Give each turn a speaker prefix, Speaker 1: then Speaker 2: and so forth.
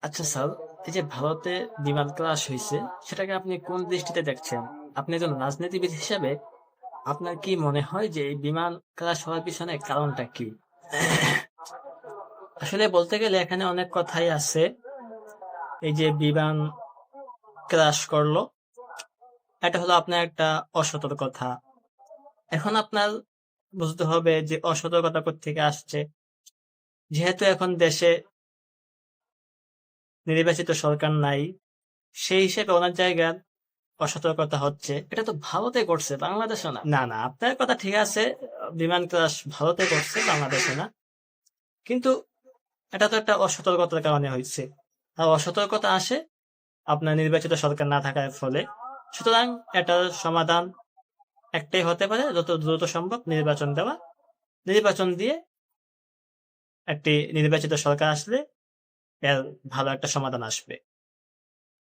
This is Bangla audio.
Speaker 1: আচ্ছা স্যার, এই যে ভারতে বিমান ক্রাশ হইছে, সেটাকে আপনি কোন দৃষ্টিতে দেখছেন? আপনি একজন রাজনীতিবিদ হিসেবে আপনার কি মনে হয় যে এই বিমান ক্রাশ হওয়ার পিছনে কারণটা কি? আসলে বলতে গেলে এখানে অনেক কথাই আছে। এই যে বিমান ক্রাশ করলো, এটা হলো আপনার একটা অসতর্কতা। এখন আপনার বুঝতে হবে যে অসতর্কতা কোত্থেকে আসছে। যেহেতু এখন দেশে নির্বাচিত সরকার নাই, সেই হিসেবে ওনার জায়গার অসতর্কতা হচ্ছে। এটা তো ভারতে করছে, বাংলাদেশে না। না না, আপনার কথা ঠিক আছে। বিমান ক্রাশ ভারতে করছে, বাংলাদেশে না। কিন্তু এটা তো একটা অসতর্কতার কারণে হয়েছে। আর অসতর্কতা আসে আপনার নির্বাচিত সরকার না থাকার ফলে। সুতরাং এটার সমাধান একটাই হতে পারে, যত দ্রুত সম্ভব নির্বাচন দেওয়া। নির্বাচন দিয়ে একটি নির্বাচিত সরকার আসলে এর ভালো একটা সমাধান আসবে।